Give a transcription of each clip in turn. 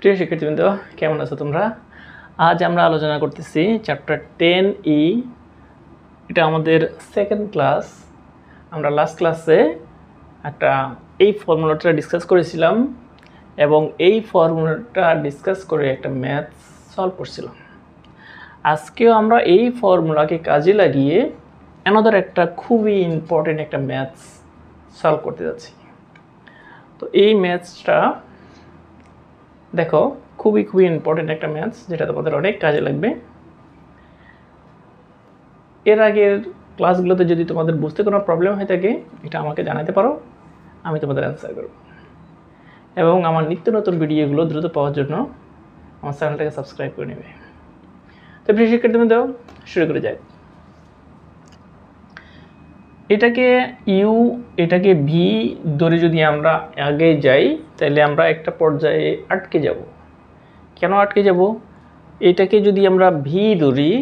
প্রিয় শিক্ষার্থীবৃন্দ, কেমন আছো তোমরা? আজ আমরা আলোচনা করতেছি চ্যাপ্টার 10E। এটা আমাদের সেকেন্ড ক্লাস। আমরা লাস্ট ক্লাসে এই ফর্মুলাটা ডিসকাস করেছিলাম এবং এই ফর্মুলাটা ডিসকাস করে একটা ম্যাথ সলভ করছিলাম। আজকেও আমরা এই ফর্মুলাকে কাজে লাগিয়ে অ্যানাদার একটা খুবই ইম্পর্টেন্ট একটা ম্যাথস সলভ করতে যাচ্ছি। তো এই ম্যাথসটা দেখো, খুবই ইম্পর্টেন্ট একটা ম্যাথস, যেটা তোমাদের অনেক কাজে লাগবে। এর আগের ক্লাসগুলোতে যদি তোমাদের বুঝতে কোনো প্রবলেম হয়ে থাকে, এটা আমাকে জানাতে পারো, আমি তোমাদের অ্যান্সার করব। এবং আমার নিত্য নতুন ভিডিওগুলো দ্রুত পাওয়ার জন্য আমার চ্যানেলটাকে সাবস্ক্রাইব করে নেবে। তো প্রিয় শিক্ষার্থীবৃন্দ, শুরু করে যাই। এটাকে ইউ, এটাকে ভি ধরে যদি আমরা আগে যাই, তাহলে আমরা একটা পর্যায়ে আটকে যাব। কেন আটকে যাব? এটাকে যদি আমরা ভি ধরি,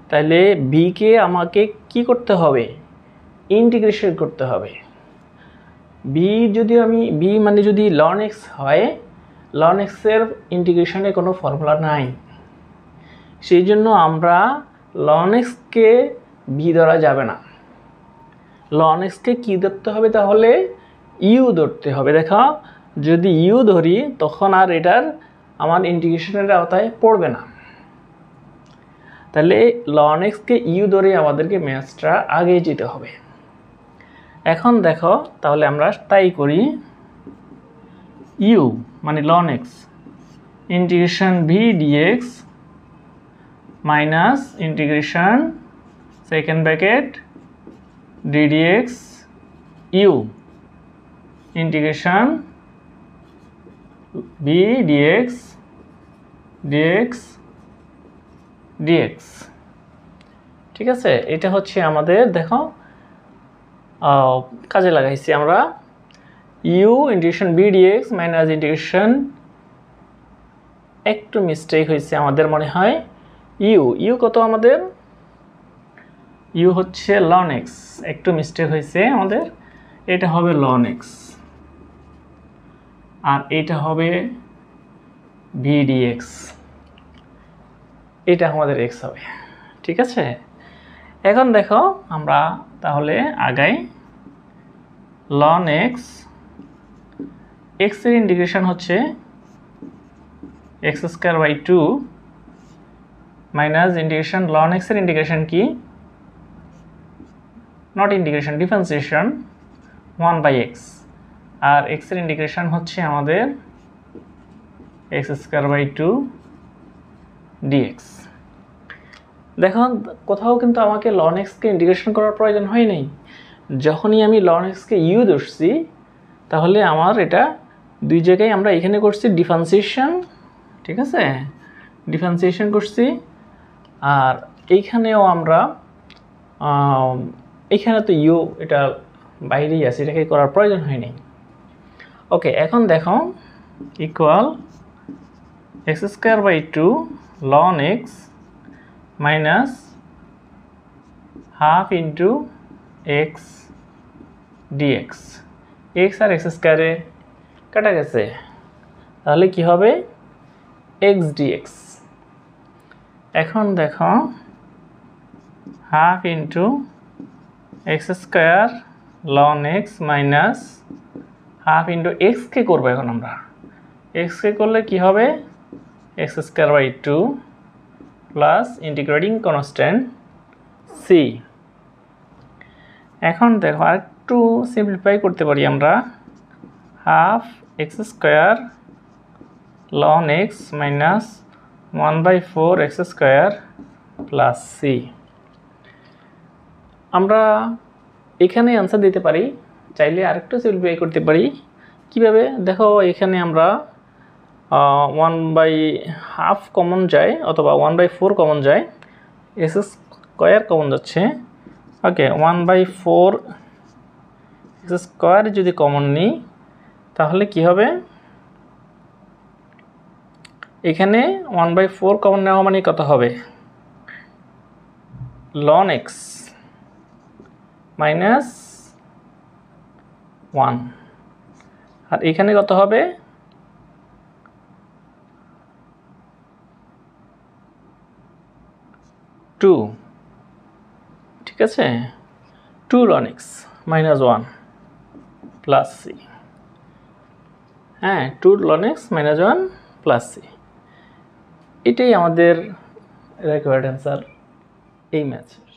তাহলে ভিকে আমাকে কি করতে হবে? ইন্টিগ্রেশন করতে হবে। ভি মানে যদি লন এক্স হয়, লন এক্সের ইন্টিগ্রেশনে কোনো ফর্মুলা নাই, সেই জন্য আমরা লন এক্সকে ভি ধরা যাবে না। লন এক্সকে কী ধরতে হবে? তাহলে ইউ ধরতে হবে। দেখো, যদি ইউ ধরি তখন আর এটার আমার ইন্টিগ্রেশনের আওতায় পড়বে না। তাহলে লন এক্সকে ইউ ধরে আমাদেরকে ম্যাথসটা আগে যেতে হবে। এখন দেখো, তাহলে আমরা তাই করি। ইউ মানে লন X integration V D X minus integration second bracket D D X U integration V D X D X D X. ঠিক আছে, এটা হচ্ছে আমাদের, দেখো, কাজে লাগাইছি আমরা। U integration B D X minus integration, একটু মিস্টেক হয়েছে আমাদের মনে হয়। ইউ কত আমাদের? ইউ হচ্ছে লন এক্স, একটু মিস্টেক হয়েছে আমাদের। এটা হবে লন এক্স আর এটা হবে ভি ডিএক্স, এটা আমাদের এক্স হবে। ঠিক আছে, এখন দেখো আমরা তাহলে আগাই। লন এক্স, এক্সের ইন্টিগ্রেশন হচ্ছে x square by 2 minus integration লন এক্সের ইন্টিগ্রেশন কি? Not integration, differentiation 1 by x, আর এক্সের ইন্টিগ্রেশন হচ্ছে আমাদের এক্স স্কোয়ার বাই 2 ডিএক্স। দেখো, কোথাও কিন্তু আমাকে লন এক্সকে ইন্টিগ্রেশন করার প্রয়োজন হয় নাই। যখনই আমি লন এক্সকে ইউ ধরছি, তাহলে আমার এটা দুই জায়গায় আমরা এখানে করছি ডিফারেন্সিয়েশন। ঠিক আছে, ডিফারেন্সিয়েশন করছি, আর এইখানেও আমরা এইখানে তো ইউ এটা বাইরেই আছে, এটাকে করার প্রয়োজন হয় নাই। ওকে, এখন দেখো, equal x square by 2 ln x minus half into x dx. X আর এক্স স্কোয়ারে কাটা গেছে, তাহলে কি হবে? X dx. এখন দেখো, half into x square ln x minus half into এক্সকে করবো। এখন আমরা এক্সকে করলে কি হবে? X square by 2 plus integrating constant C. এখন দেখো, আরেকটু সিম্পলিফাই করতে পারি আমরা। Half x square ln x minus 1/4 x square plus C. আমরা এখানে অ্যান্সার দিতে পারি, চাইলে আরেকটু সিম্পলিফাই করতে পারি। কিভাবে? দেখো, এখানে আমরা 1/2 কমন যায় অথবা 1/4 কমন যায়, এক্স স্কোয়ার কমন যাচ্ছে। ওকে, 1/4 এক্স স্কোয়ার যদি কমন নিই, তাহলে কি হবে? এখানে 1/4 কমন নেওয়া মানে কত হবে? লন এক্স মাইনাস 1, আর এখানে কত হবে? 2, ঠিক আছে, 2 ln x minus 1 plus c, হ্যাঁ 2 ln x minus 1 plus c, এটাই আমাদের রিকোয়ার্ড অ্যান্সার এই ম্যাথের।